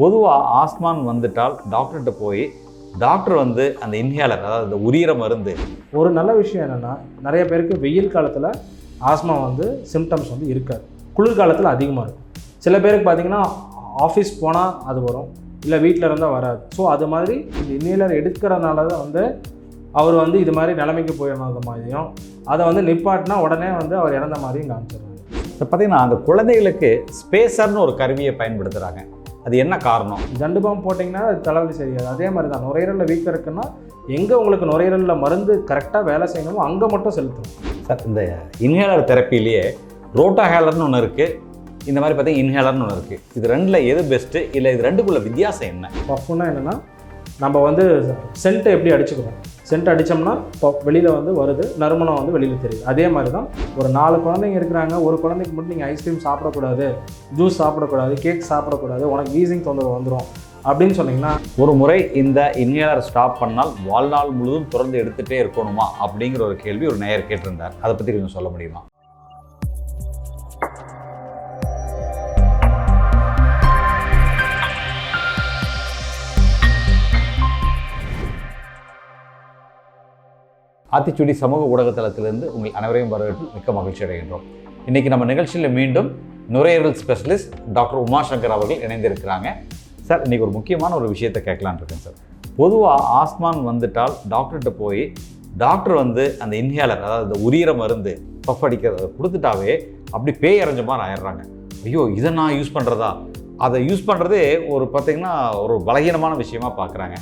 பொதுவாக ஆஸ்மான் வந்துட்டால் டாக்டர்கிட்ட போய் டாக்டர் வந்து அந்த இன்ஹேலர், அதாவது இந்த உரியிற மருந்து. ஒரு நல்ல விஷயம் என்னென்னா, நிறைய பேருக்கு வெயில் காலத்தில் ஆஸ்மா வந்து சிம்டம்ஸ் வந்து இருக்காது, குளிர்காலத்தில் அதிகமாக இருக்கும். சில பேருக்கு பார்த்திங்கன்னா ஆஃபீஸ் போனால் அது வரும், இல்லை வீட்டில் இருந்தால் வராது. ஸோ அது மாதிரி இந்த இன்ஹேலர் எடுக்கிறதுனால தான் வந்து அவர் வந்து இது மாதிரி நிலைமைக்கு போயிடணும் மாதிரியும், அதை வந்து நிப்பாட்டினா உடனே வந்து அவர் இறந்த மாதிரியும் காமிச்சிடுறாங்க. இப்போ பார்த்திங்கன்னா அந்த குழந்தைகளுக்கு ஸ்பேசர்னு ஒரு கருவியை பயன்படுத்துகிறாங்க. அது என்ன காரணம்? ஜண்டு பாம் போட்டிங்கன்னா அது தலைவலி சரியாது. அதே மாதிரி தான் நுரையீரலில் வீக்கம் இருக்குன்னா எங்கே உங்களுக்கு நுரையீரலில் மருந்து கரெக்டாக வேலை செய்யணுமோ அங்கே மட்டும் செலுத்தணும். சார், இந்த இன்ஹேலர் தெரப்பிலேயே ரோட்டாஹேலர்னு ஒன்று இருக்குது, இந்த மாதிரி பார்த்தீங்கன்னா இன்ஹேலர்னு ஒன்று இருக்குது. இது ரெண்டில் எது பெஸ்ட்டு, இல்லை இது ரெண்டுக்குள்ள வித்தியாசம் என்ன? பஃப்னா என்னென்னா, நம்ம வந்து சென்ட்டை எப்படி அடிச்சுக்கிறோம், சென்ட் அடித்தோம்னா இப்போ வெளியில் வந்து வருது, நறுமணம் வந்து வெளியில் தெரியுது. அதே மாதிரி தான் ஒரு 4 குழந்தைங்க இருக்கிறாங்க, ஒரு குழந்தைக்கு மட்டும் நீங்கள் ஐஸ்கிரீம் சாப்பிடக்கூடாது, ஜூஸ் சாப்பிடக்கூடாது, கேக் சாப்பிடக்கூடாது, உனக்கு வீசிங் தொந்தரவு வந்துடும் அப்படின்னு சொன்னீங்கன்னா, ஒரு முறை இந்த இன்ஹேலர் ஸ்டாப் பண்ணால் வாழ்நாள் முழுவதும் தொடர்ந்து எடுத்துகிட்டே இருக்கணுமா அப்படிங்கிற ஒரு கேள்வி ஒரு நேயர் கேட்டிருந்தார். அதை பற்றி கொஞ்சம் சொல்ல முடியுமா? ஆத்திச்சூடி சமூக ஊடகத்தளத்திலிருந்து உங்கள் அனைவரையும் வரவேற்று மிக்க மகிழ்ச்சி அடைகின்றோம். இன்றைக்கி நம்ம நிகழ்ச்சியில் மீண்டும் நுரையீரல் ஸ்பெஷலிஸ்ட் டாக்டர் உமாசங்கர் அவர்கள் இணைந்திருக்கிறாங்க. சார், இன்றைக்கி ஒரு முக்கியமான ஒரு விஷயத்தை கேட்கலான்னு இருக்கேன் சார். பொதுவாக ஆஸ்மான் வந்துட்டால் டாக்டர்கிட்ட போய் டாக்டர் வந்து அந்த இன்ஹேலர், அதாவது இந்த உரியிற மருந்து பஃப் அடிக்கிறத கொடுத்துட்டாவே அப்படி பேய் அரைஞ்ச மாதிரி ஆயிடுறாங்க. ஐயோ, இதை நான் யூஸ் பண்ணுறதா, அதை யூஸ் பண்ணுறதே ஒரு பார்த்திங்கன்னா ஒரு பலகீனமான விஷயமாக பார்க்குறாங்க.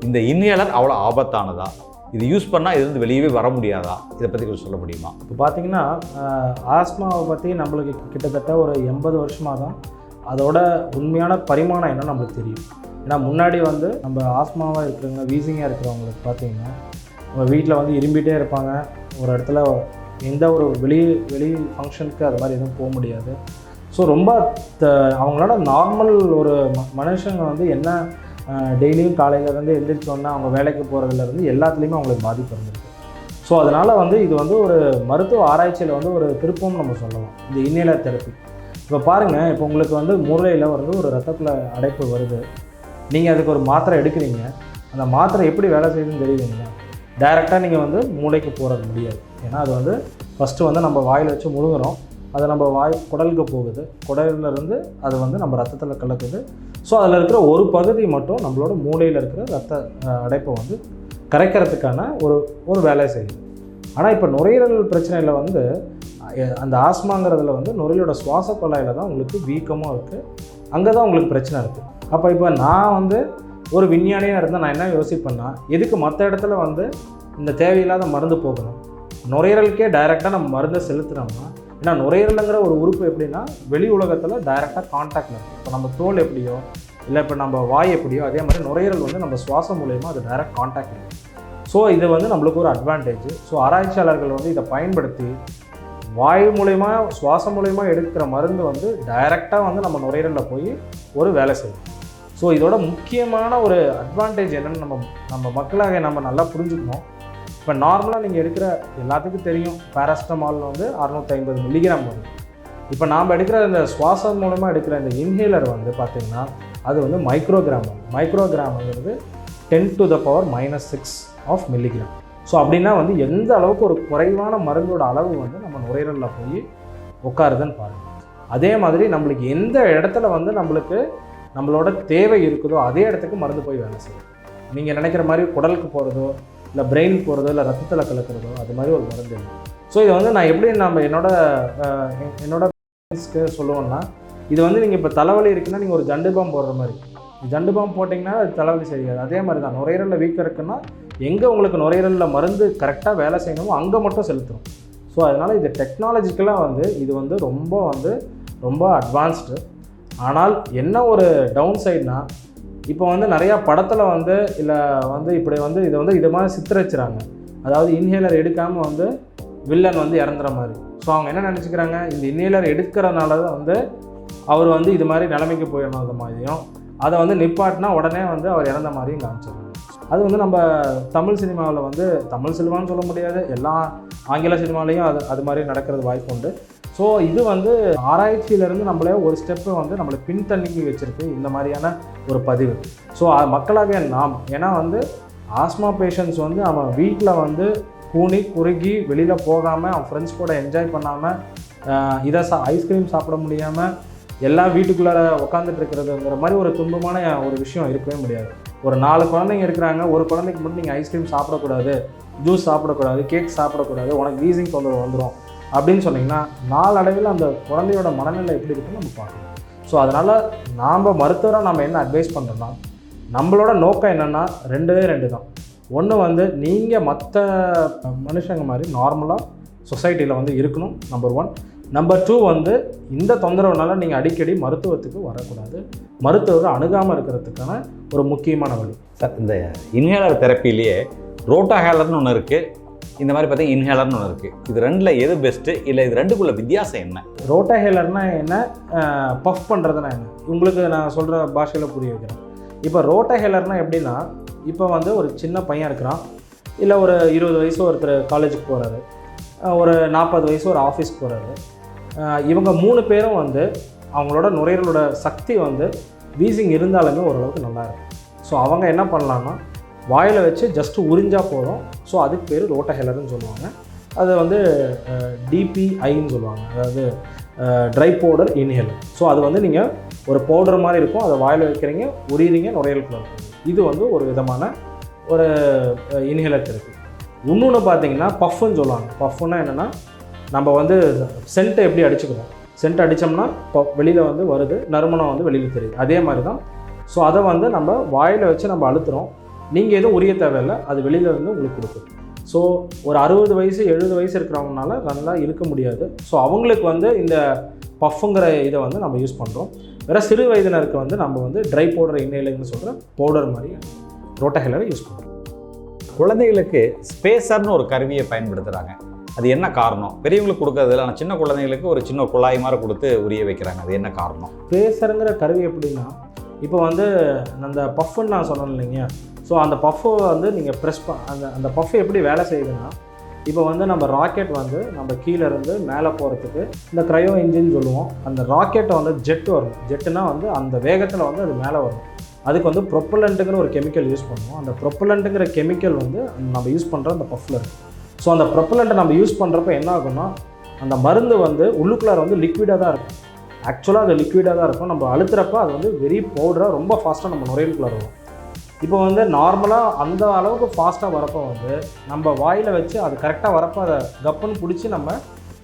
இந்த இன்ஹேலர் அவ்வளோ ஆபத்தானதா, இது யூஸ் பண்ணால் இது வந்து வெளியவே வர முடியாதா, இதை பற்றி கொஞ்சம் சொல்ல முடியுமா? இப்போ பார்த்திங்கன்னா ஆஸ்மாவை பற்றி நம்மளுக்கு கிட்டத்தட்ட ஒரு 80 வருஷமாக தான் அதோட உண்மையான பரிமாணம் என்னன்னு நம்மளுக்கு தெரியும். ஏன்னா முன்னாடி வந்து நம்ம ஆஸ்மாவாக இருக்கிறவங்க, வீசிங்காக இருக்கிறவங்களுக்கு பார்த்திங்கன்னா நம்ம வீட்டில் வந்து இரும்பிகிட்டே இருப்பாங்க, ஒரு இடத்துல எந்த ஒரு வெளி ஃபங்க்ஷனுக்கு அது மாதிரி எதுவும் போக முடியாது. ஸோ ரொம்ப அவங்களோட நார்மல் ஒரு மனுஷங்க வந்து என்ன டெய்லியும் காலையிலேருந்து எந்திரிச்சோன்னா அவங்க வேலைக்கு போகிறதுலேருந்து எல்லாத்துலேயுமே அவங்களுக்கு பாதிப்பு இருந்திருக்கு. ஸோ அதனால் வந்து இது வந்து ஒரு மருத்துவ ஆராய்ச்சியில் வந்து ஒரு திருப்பம்னு நம்ம சொல்லலாம், இந்த இன்ஹேலர் தெரப்பி. இப்போ பாருங்கள், இப்போ உங்களுக்கு வந்து மூளையில் வந்து ஒரு ரத்தத்தில் அடைப்பு வருது, நீங்கள் அதுக்கு ஒரு மாத்திரை எடுக்கிறீங்க, அந்த மாத்திரை எப்படி வேலை செய்யுதுன்னு தெரியுதுங்களா? டைரெக்டாக நீங்கள் வந்து மூளைக்கு போகிறது முடியாது. ஏன்னா அது வந்து ஃபஸ்ட்டு வந்து நம்ம வாயில் வச்சு முழுங்குறோம், அது நம்ம குடலுக்கு போகுது, குடலிருந்து அது வந்து நம்ம ரத்தத்தில் கலக்குது. ஸோ அதில் இருக்கிற ஒரு பகுதி மட்டும் நம்மளோட மூளையில் இருக்கிற ரத்த அடைப்பை வந்து கரைக்கிறதுக்கான ஒரு வேலை செய்யுது. ஆனால் இப்போ நுரையீரல் பிரச்சனையில் வந்து அந்த ஆஸ்மாங்கிறதுல வந்து நுரையோட சுவாச குழாயில் தான் உங்களுக்கு வீக்கமும் இருக்குது, அங்கே தான் உங்களுக்கு பிரச்சனை இருக்குது. அப்போ இப்போ நான் வந்து ஒரு விஞ்ஞானியாக இருந்தால் நான் என்ன யோசிப்பேன்னா, எதுக்கு மற்ற இடத்துல வந்து இந்த தேவையில்லாத மருந்து போகணும், நுரையீரலுக்கே டைரெக்டாக நம்ம மருந்தை செலுத்துனோம்னா. ஏன்னா நுரையீரலுங்கிற ஒரு உறுப்பு எப்படின்னா வெளி உலகத்தில் டைரெக்டாக கான்டாக்டில் இருக்குது. இப்போ நம்ம தோல் எப்படியோ, இல்லை இப்போ நம்ம வாய் எப்படியோ, அதே மாதிரி நுரையீரல் வந்து நம்ம சுவாசம் மூலயமா அது டைரெக்ட் கான்டாக்ட் இருக்குது. ஸோ இது வந்து நம்மளுக்கு ஒரு அட்வான்டேஜ். ஸோ ஆராய்ச்சியாளர்கள் வந்து இதை பயன்படுத்தி வாயு மூலயமா, சுவாசம் மூலயமா எடுக்கிற மருந்து வந்து டைரெக்டாக வந்து நம்ம நுரையீரலில் போய் ஒரு வேலை செய்யும். ஸோ இதோட முக்கியமான ஒரு அட்வான்டேஜ் என்னென்னு நம்ம மக்களாக நம்ம நல்லா புரிஞ்சுக்கணும். இப்போ நார்மலாக நீங்கள் எடுக்கிற எல்லாத்துக்கும் தெரியும், பேராசிட்டமால் வந்து 650 மில்லிகிராம் வரும். இப்போ நாம் எடுக்கிற இந்த சுவாசம் மூலமாக எடுக்கிற இந்த இன்ஹேலர் வந்து பார்த்திங்கன்னா அது வந்து மைக்ரோகிராம்ங்கிறது 10⁻⁻6 ஆஃப் மில்லிகிராம். ஸோ அப்படின்னா வந்து எந்த அளவுக்கு ஒரு குறைவான மருந்தோட அளவு வந்து நம்ம நுரையீரலில் போய் உட்காருதுன்னு பாருங்கள். அதே மாதிரி நம்மளுக்கு எந்த இடத்துல வந்து நம்மளோட தேவை இருக்குதோ அதே இடத்துக்கு மருந்து போய் வேலை செய்யும். நீங்கள் நினைக்கிற மாதிரி குடலுக்கு போகிறதோ, இல்லை பிரெயினுக்கு போகிறதோ, இல்லை ரத்தத்தில் கலக்கிறதோ, அது மாதிரி ஒரு மருந்து இல்லை. ஸோ இதை வந்து நான் எப்படி என்னோட சொல்லுவேன்னா, இது வந்து நீங்கள் இப்போ தலைவலி இருக்குன்னா நீங்கள் ஒரு ஜண்டு பாம் போடுற மாதிரி, ஜண்டு பாம் போட்டிங்கன்னா அது தலைவலி சரியாது. அதே மாதிரி தான் நுரையீரலில் வீக்கம் இருக்குன்னா எங்கே உங்களுக்கு நுரையீரலில் மருந்து கரெக்டாக வேலை செய்யணுமோ அங்கே மட்டும் செலுத்துகிறோம். ஸோ அதனால் இது டெக்னாலஜிக்கலாக வந்து இது வந்து ரொம்ப அட்வான்ஸ்டு. ஆனால் என்ன ஒரு டவுன் சைட்னா, இப்போ வந்து நிறையா படத்தில் வந்து இல்லை வந்து இப்படி வந்து இதை வந்து இது மாதிரி சித்தரிச்சுறாங்க. அதாவது இன்ஹேலர் எடுக்காமல் வந்து வில்லன் வந்து இறந்துற மாதிரி. ஸோ அவங்க என்ன நினச்சிக்கிறாங்க, இந்த இன்ஹேலர் எடுக்கிறதுனால தான் வந்து அவர் வந்து இது மாதிரி நிலைமைக்கு போயிடணும் மாதிரியும், அதை வந்து நிப்பாட்டினா உடனே வந்து அவர் இறந்த மாதிரியும் காமிச்சிடுறாங்க. அது வந்து நம்ம தமிழ் சினிமாவில் வந்து, தமிழ் சினிமான்னு சொல்ல முடியாது, எல்லா ஆங்கில சினிமாலேயும் அது மாதிரி நடக்கிறது வாய்ப்பு உண்டு. ஸோ இது வந்து ஆராய்ச்சியிலேருந்து நம்மளே ஒரு ஸ்டெப்பு வந்து நம்மளை பின்தள்ளி வச்சுருக்கு. இந்த மாதிரியான ஒரு பதிவு. ஸோ மக்களாகிய நாம், ஏன்னா வந்து ஆஸ்மா பேஷண்ட்ஸ் வந்து அவன் வீட்டில் வந்து கூனி குறுகி வெளியில் போகாமல் அவன் ஃப்ரெண்ட்ஸ் கூட என்ஜாய் பண்ணாமல் ஐஸ்கிரீம் சாப்பிட முடியாமல் எல்லாம் வீட்டுக்குள்ளார உட்காந்துட்டு இருக்கிறதுங்கிற மாதிரி ஒரு துன்பமான ஒரு விஷயம் இருக்கவே முடியாது. ஒரு 4 குழந்தைங்க இருக்கிறாங்க, ஒரு குழந்தைக்கு மட்டும் நீங்கள் ஐஸ்கிரீம் சாப்பிடக்கூடாது, ஜூஸ் சாப்பிடக்கூடாது, கேக் சாப்பிடக்கூடாது, உனக்கு வீசிங் தொந்தரவு வந்துடும் அப்படின்னு சொன்னிங்கன்னா நாளடைவில் அந்த குழந்தையோட மனநிலை எப்படி இருக்குன்னு நம்ம பார்க்கணும். ஸோ அதனால் நாம் மருத்துவராக நம்ம என்ன அட்வைஸ் பண்ணுறோன்னா, நம்மளோட நோக்கம் என்னென்னா 2 தான். ஒன்று வந்து நீங்கள் மற்ற மனுஷங்க மாதிரி நார்மலாக சொசைட்டியில் வந்து இருக்கணும், நம்பர் 1. நம்பர் 2 வந்து இந்த தொந்தரவுனால நீங்கள் அடிக்கடி மருத்துவத்துக்கு வரக்கூடாது, மருத்துவரை அணுகாமல் இருக்கிறதுக்கான ஒரு முக்கியமான வழி. சார், இந்த இன்ஹேலர் தெரப்பிலேயே ரோட்டாஹேலர்னு ஒன்று இருக்குது, இந்த மாதிரி பார்த்தீங்கன்னா இன்ஹேலர்னு ஒன்று இருக்குது. இது 2ல் எது பெஸ்ட்டு, இல்லை இது 2க்குள்ள வித்தியாசம் என்ன? ரோட்டாஹேலர்னால் என்ன, பஃப் பண்ணுறதுனா என்ன, உங்களுக்கு நான் சொல்கிற பாஷையில் புரிய வைக்கிறேன். இப்போ ரோட்டாஹேலர்னால் எப்படின்னா, இப்போ வந்து ஒரு சின்ன பையன் இருக்கிறான், இல்லை ஒரு 20 வயசு ஒருத்தர் காலேஜுக்கு போகிறாரு, ஒரு 40 வயசு ஒரு ஆஃபீஸ்க்கு போகிறாரு. இவங்க 3 பேரும் வந்து அவங்களோட நுரையீரலோட சக்தி வந்து வீசிங் இருந்தாலுமே ஓரளவுக்கு நல்லா இருக்கும். ஸோ அவங்க என்ன பண்ணலான்னா, வாயில் வச்சு ஜஸ்ட்டு உறிஞ்சால் போதும். ஸோ அதுக்கு பேர் ரோட்டாஹேலர்னு சொல்லுவாங்க. அது வந்து டிபிஐன்னு சொல்லுவாங்க, அதாவது ட்ரை பவுடர் இன்ஹேலர். ஸோ அது வந்து நீங்கள் ஒரு பவுடர் மாதிரி இருக்கும், அதை வாயில் வைக்கிறீங்க, உரியிறீங்க, நுரையீரலுக்குள்ள இருக்கும். இது வந்து ஒரு விதமான ஒரு இன்ஹேலர் தெரப்பி. இன்னொன்று பார்த்தீங்கன்னா பஃப்னு சொல்லுவாங்க. பஃப்னா என்னென்னா, நம்ம வந்து சென்ட்டை எப்படி அடிச்சுக்கிறோம், சென்ட் அடித்தோம்னா வெளியில் வந்து வருது, நறுமணம் வந்து வெளியில் தெரியுது, அதே மாதிரி தான். ஸோ அதை வந்து நம்ம வாயில் வச்சு நம்ம அழுத்துறோம், நீங்கள் எதுவும் உரிய தேவையில்லை, அது வெளியில் இருந்து உங்களுக்கு கொடுக்குது. ஸோ ஒரு 60 வயசு 70 வயசு இருக்கிறவங்கனால நல்லா இருக்க முடியாது. ஸோ அவங்களுக்கு வந்து இந்த பஃப்புங்கிற இதை வந்து நம்ம யூஸ் பண்ணுறோம். வேறு சிறு வயதினருக்கு வந்து நம்ம வந்து ட்ரை பவுடர் இன்ஹேலர்னு சொல்கிற பவுடர் மாதிரி ரோட்டாஹேலரை யூஸ் பண்ணுறோம். குழந்தைகளுக்கு ஸ்பேசர்னு ஒரு கருவியை பயன்படுத்துகிறாங்க, அது என்ன காரணம்? பெரியவங்களுக்கு கொடுக்கறதில்ல, ஆனால் சின்ன குழந்தைங்களுக்கு ஒரு சின்ன குழாய் மாதிரி கொடுத்து உரிய வைக்கிறாங்க, அது என்ன காரணம்? ஸ்பேசருங்கிற கருவி எப்படின்னா, இப்போ வந்து அந்த பஃப்னு நான் சொன்னேன் இல்லைங்க. ஸோ அந்த பஃப்பை வந்து நீங்கள் ப்ரெஸ் அந்த பஃப் எப்படி வேலை செய்யுதுன்னா, இப்போ வந்து நம்ம ராக்கெட் வந்து நம்ம கீழே இருந்து மேலே போகிறதுக்கு இந்த க்ரையோ இன்ஜின் சொல்லுவோம். அந்த ராக்கெட்டை வந்து ஜெட் வரும், ஜெட்டுனா வந்து அந்த வேகத்தில் வந்து அது மேலே வரும். அதுக்கு வந்து ப்ரொப்பலண்ட்டுங்கிற ஒரு கெமிக்கல் யூஸ் பண்ணுவோம். அந்த ப்ரொப்பலண்ட்டுங்கிற கெமிக்கல் வந்து நம்ம யூஸ் பண்ணுற அந்த பஃப்பில் இருக்குது. ஸோ அந்த ப்ரொப்பலண்ட்டை நம்ம யூஸ் பண்ணுறப்ப என்ன ஆகும்னா, அந்த மருந்து வந்து உள்ளுக்குள்ளார வந்து லிக்விடாக தான் இருக்கும். ஆக்சுவலாக அது லிக்விடாக தான் இருக்கும். நம்ம அழுத்துறப்ப அது வந்து வெரி பவுடராக ரொம்ப ஃபாஸ்ட்டாக நம்ம நுரையீரலுக்குள்ளார வரும். இப்போ வந்து நார்மலாக அந்த அளவுக்கு ஃபாஸ்ட்டாக வரப்போ வந்து நம்ம வாயில் வச்சு அது கரெக்டாக வரப்போ அதை கப்புன்னு பிடிச்சி நம்ம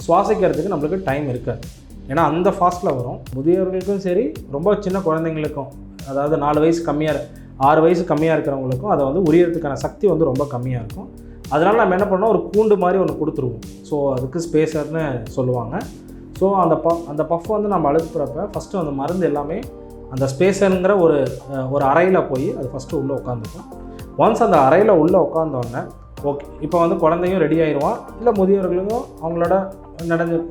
சுவாசிக்கிறதுக்கு நம்மளுக்கு டைம் இருக்காது. ஏன்னா அந்த ஃபாஸ்ட்டில் வரும். முதியவர்களுக்கும் சரி, ரொம்ப சின்ன குழந்தைங்களுக்கும், அதாவது 4 வயசு கம்மியாக 6 வயசு கம்மியாக இருக்கிறவங்களுக்கும் அதை வந்து உரியறதுக்கான சக்தி வந்து ரொம்ப கம்மியாக இருக்கும். அதனால் நம்ம என்ன பண்ணோம், ஒரு கூண்டு மாதிரி ஒன்று கொடுத்துருவோம். ஸோ அதுக்கு ஸ்பேசர்னு சொல்லுவாங்க. ஸோ அந்த பஃப் வந்து நம்ம அழுத்துறப்ப ஃபஸ்ட்டு அந்த மருந்து எல்லாமே அந்த ஸ்பேசருங்கிற ஒரு அறையில் போய் அது ஃபஸ்ட்டு உள்ளே உட்காந்துக்கும். ஒன்ஸ் அந்த அறையில் உள்ளே உட்காந்தோடனே ஓகே, இப்போ வந்து குழந்தையும் ரெடி ஆயிடுவான், இல்லை முதியவர்களுக்கும் அவங்களோட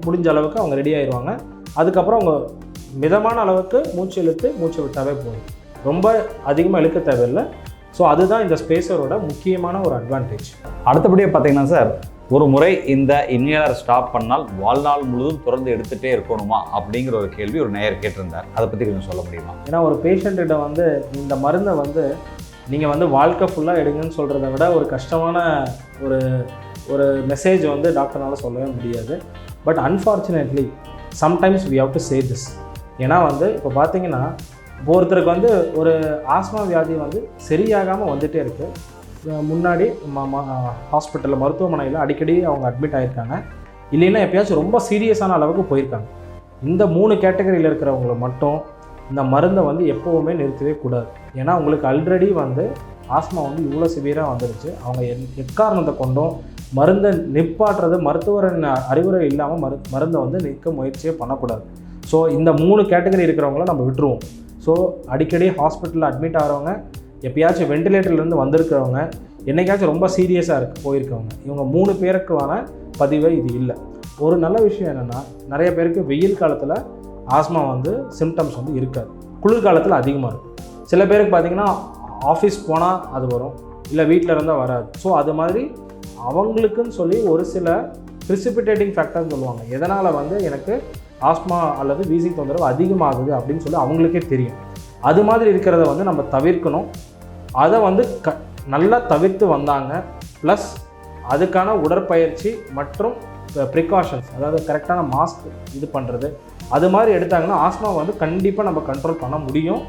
முடிஞ்ச அளவுக்கு அவங்க ரெடி ஆயிடுவாங்க. அதுக்கப்புறம் அவங்க மிதமான அளவுக்கு மூச்சு இழுத்து மூச்சு விட்டாவே போதும், ரொம்ப அதிகமாக இழுக்க தேவையில்லை. ஸோ அதுதான் இந்த ஸ்பேசரோட முக்கியமான ஒரு அட்வான்டேஜ். அடுத்தபடியாக பார்த்தீங்கன்னா சார், ஒரு முறை இந்த இன்ஹேலர் ஸ்டாப் பண்ணால் வாழ்நாள் முழுவதும் தொடர்ந்து எடுத்துகிட்டே இருக்கணுமா அப்படிங்கிற ஒரு கேள்வி ஒரு நேயர் கேட்டிருந்தார். அதை பற்றி கொஞ்சம் சொல்ல முடியுமா? ஏன்னா ஒரு பேஷண்ட்டிட்ட வந்து இந்த மருந்தை வந்து நீங்கள் வந்து வாழ்க்கை ஃபுல்லாக எடுங்கன்னு சொல்கிறத விட ஒரு கஷ்டமான ஒரு மெசேஜ் வந்து டாக்டர்னால சொல்லவே முடியாது. But unfortunately sometimes we have to say this. ஏன்னா வந்து இப்போ பார்த்தீங்கன்னா, ஒருத்தருக்கு வந்து ஒரு ஆஸ்மா வியாதி வந்து சரியாகாமல் வந்துகிட்டே இருக்குது. முன்னாடி ஹாஸ்பிட்டலில் மருத்துவமனையில் அடிக்கடி அவங்க அட்மிட் ஆகியிருக்காங்க, இல்லைன்னா எப்பயாச்சும் ரொம்ப சீரியஸான அளவுக்கு போயிருக்காங்க. இந்த 3 கேட்டகரியில் இருக்கிறவங்கள மட்டும் இந்த மருந்தை வந்து எப்போவுமே நிறுத்தவே கூடாது. ஏன்னா உங்களுக்கு ஆல்ரெடி வந்து ஆஸ்மா வந்து இவ்வளோ சிவியராக வந்துருச்சு. அவங்க எக்காரணத்தை கொண்டும் மருந்தை நிப்பாட்டுறது மருத்துவரின் அறிவுரை இல்லாமல் மருந்தை வந்து நிற்க முயற்சியே பண்ணக்கூடாது. ஸோ இந்த 3 கேட்டகரி இருக்கிறவங்கள நம்ம விட்டுருவோம். ஸோ அடிக்கடி ஹாஸ்பிட்டலில் அட்மிட் ஆகிறவங்க, எப்பயாச்சும் வெண்டிலேட்டர்லேருந்து வந்திருக்கிறவங்க, என்றைக்காச்சும் ரொம்ப சீரியஸாக போயிருக்கவங்க, இவங்க 3 பேருக்கான பதிவே இது இல்லை. ஒரு நல்ல விஷயம் என்னென்னா, நிறைய பேருக்கு வெயில் காலத்தில் ஆஸ்மா வந்து சிம்டம்ஸ் வந்து இருக்காது, குளிர்காலத்தில் அதிகமாக இருக்கும். சில பேருக்கு பார்த்திங்கன்னா ஆஃபீஸ் போனால் அது வரும், இல்லை வீட்டில் இருந்தால் வராது. ஸோ அது மாதிரி அவங்களுக்குன்னு சொல்லி ஒரு சில ப்ரிசிபிடேட்டிங் ஃபேக்டர்னு சொல்லுவாங்க, எதனால் வந்து எனக்கு ஆஸ்மா அல்லது வீசிங் தொந்தரவு அதிகமாகுது அப்படின்னு சொல்லி அவங்களுக்கே தெரியும். அது மாதிரி இருக்கிறத வந்து நம்ம தவிர்க்கணும். அதை வந்து நல்லா தவிர்த்து வந்தாங்க. ப்ளஸ் அதுக்கான உடற்பயிற்சி மற்றும் ப்ரிகாஷன்ஸ், அதாவது கரெக்டான மாஸ்க் இது பண்ணுறது, அது மாதிரி எடுத்தாங்கன்னா ஆஸ்மா வந்து கண்டிப்பாக நம்ம கண்ட்ரோல் பண்ண முடியும்.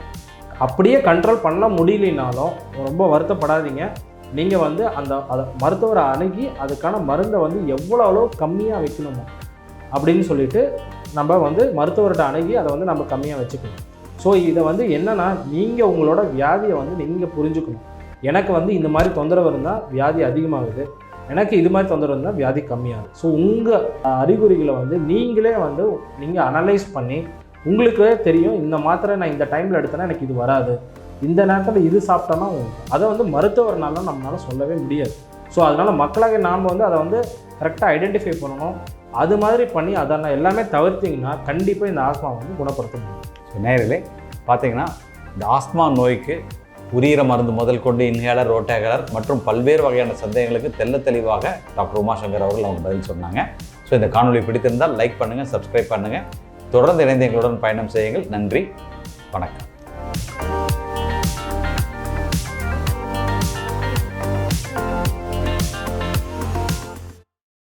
அப்படியே கண்ட்ரோல் பண்ண முடியலனாலும் ரொம்ப வருத்தப்படாதீங்க. நீங்கள் வந்து அதை மருத்துவரை அணுகி அதுக்கான மருந்தை வந்து எவ்வளோ கம்மியாக வைக்கணுமோ அப்படின்னு சொல்லிட்டு நம்ம வந்து மருத்துவர்கிட்ட அணுகி அதை வந்து நம்ம கம்மியாக வச்சுக்கணும். ஸோ இதை வந்து என்னென்னா, நீங்கள் உங்களோட வியாதியை வந்து நீங்கள் புரிஞ்சுக்கணும். எனக்கு வந்து இந்த மாதிரி தொந்தரவு இருந்தால் வியாதி அதிகமாகுது, எனக்கு இது மாதிரி தொந்தரவு இருந்தால் வியாதி கம்மியாகுது. ஸோ உங்கள் அறிகுறிகளை வந்து நீங்களே வந்து நீங்கள் அனலைஸ் பண்ணி உங்களுக்கே தெரியும், இந்த மாத்திரை நான் இந்த டைமில் எடுத்தேன்னா எனக்கு இது வராது, இந்த நேரத்தில் இது சாப்பிட்டோன்னா அதை வந்து மருத்துவர்னால நம்மளால சொல்லவே முடியாது. ஸோ அதனால் மக்களாக நாம் வந்து அதை வந்து கரெக்டாக ஐடென்டிஃபை பண்ணணும். அது மாதிரி பண்ணி அதை நான் எல்லாமே தவிர்த்திங்கன்னா கண்டிப்பாக இந்த ஆஸ்மா வந்து குணப்படுத்த முடியும். ஸோ நேரிலே பார்த்தீங்கன்னா இந்த ஆஸ்மா நோய்க்கு உரிய மருந்து முதல் கொண்டு இன்ஹேலர், ரோட்டேகலர் மற்றும் பல்வேறு வகையான சந்தேகங்களுக்கு தெல்ல தெளிவாக டாக்டர் உமாசங்கர் அவர்கள் அவங்க பதில் சொன்னாங்க. ஸோ இந்த காணொலி பிடித்திருந்தால் லைக் பண்ணுங்கள், சப்ஸ்கிரைப் பண்ணுங்கள், தொடர்ந்து இணைந்து எங்களுடன் பயணம் செய்யுங்கள். நன்றி, வணக்கம்.